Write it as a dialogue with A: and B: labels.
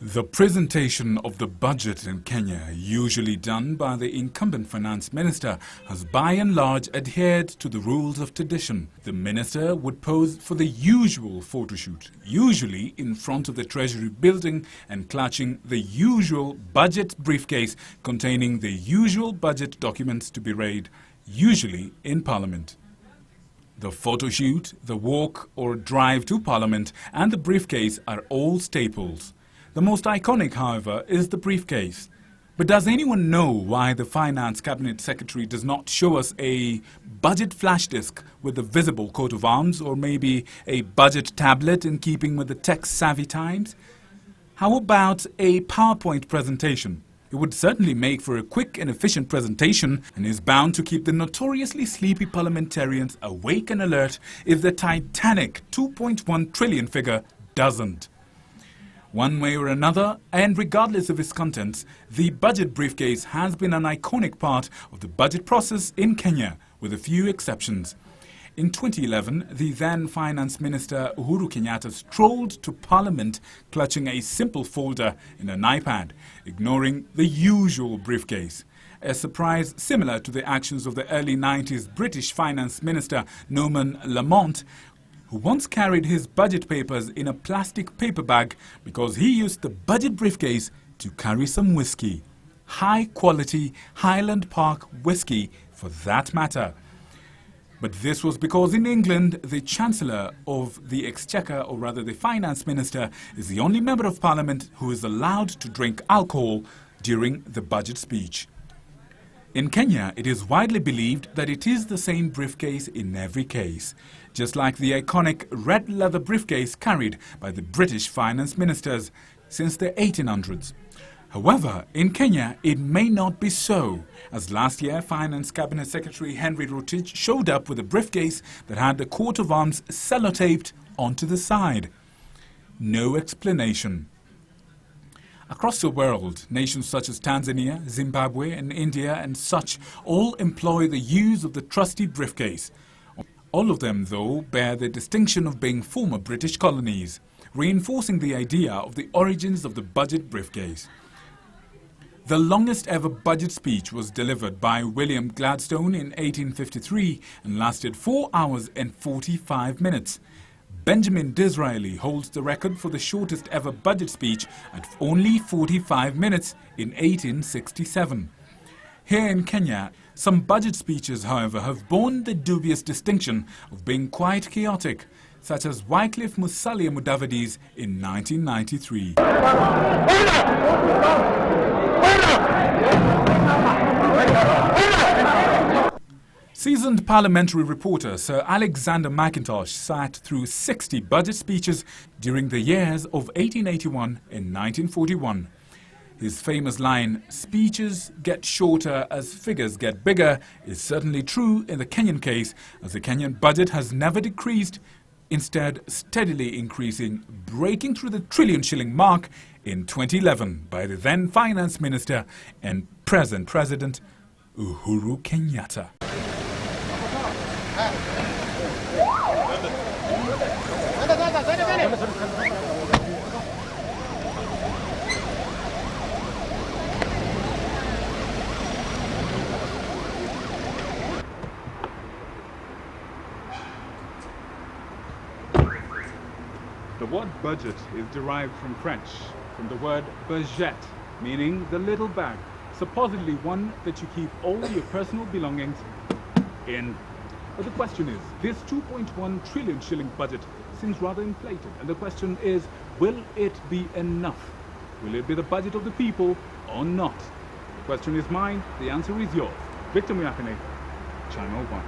A: The presentation of the budget in Kenya, usually done by the incumbent finance minister, has by and large adhered to the rules of tradition. The minister would pose for the usual photo shoot, usually in front of the Treasury building and clutching the usual budget briefcase containing the usual budget documents to be read, usually in Parliament. The photo shoot, the walk or drive to Parliament and the briefcase are all staples. The most iconic, however, is the briefcase. But does anyone know why the Finance Cabinet Secretary does not show us a budget flash disk with the visible coat of arms, or maybe a budget tablet in keeping with the tech-savvy times? How about a PowerPoint presentation? It would certainly make for a quick and efficient presentation and is bound to keep the notoriously sleepy parliamentarians awake and alert if the titanic 2.1 trillion figure doesn't. One way or another, and regardless of its contents, the budget briefcase has been an iconic part of the budget process in Kenya, with a few exceptions. In 2011, the then Finance Minister Uhuru Kenyatta strolled to Parliament clutching a simple folder in an iPad, ignoring the usual briefcase. A surprise similar to the actions of the early 90s British Finance Minister Norman Lamont, who once carried his budget papers in a plastic paper bag because he used the budget briefcase to carry some whiskey. High-quality Highland Park whiskey, for that matter. But this was because in England, the Chancellor of the Exchequer, or rather the Finance Minister, is the only member of Parliament who is allowed to drink alcohol during the budget speech. In Kenya, it is widely believed that it is the same briefcase in every case, just like the iconic red leather briefcase carried by the British finance ministers since the 1800s. However, in Kenya, it may not be so, as last year Finance Cabinet Secretary Henry Rotich showed up with a briefcase that had the coat of arms sellotaped onto the side. No explanation. Across the world, nations such as Tanzania, Zimbabwe and India and such all employ the use of the trusty briefcase. All of them, though, bear the distinction of being former British colonies, reinforcing the idea of the origins of the budget briefcase. The longest ever budget speech was delivered by William Gladstone in 1853 and lasted 4 hours and 45 minutes. Benjamin Disraeli holds the record for the shortest ever budget speech at only 45 minutes in 1867. Here in Kenya, some budget speeches, however, have borne the dubious distinction of being quite chaotic, such as Wycliffe Musalia Mudavidi's in 1993. Seasoned parliamentary reporter Sir Alexander McIntosh sat through 60 budget speeches during the years of 1881 and 1941. His famous line, "Speeches get shorter as figures get bigger," is certainly true in the Kenyan case, as the Kenyan budget has never decreased, instead steadily increasing, breaking through the trillion-shilling mark in 2011 by the then Finance Minister and present President Uhuru Kenyatta.
B: The word budget is derived from French, from the word budget, meaning the little bag, supposedly one that you keep all your personal belongings in. But the question is, this 2.1 trillion shilling budget seems rather inflated, and the question is, will it be enough? Will it be the budget of the people or not? The question is mine, the answer is yours. Victor Muyakane, Channel 1.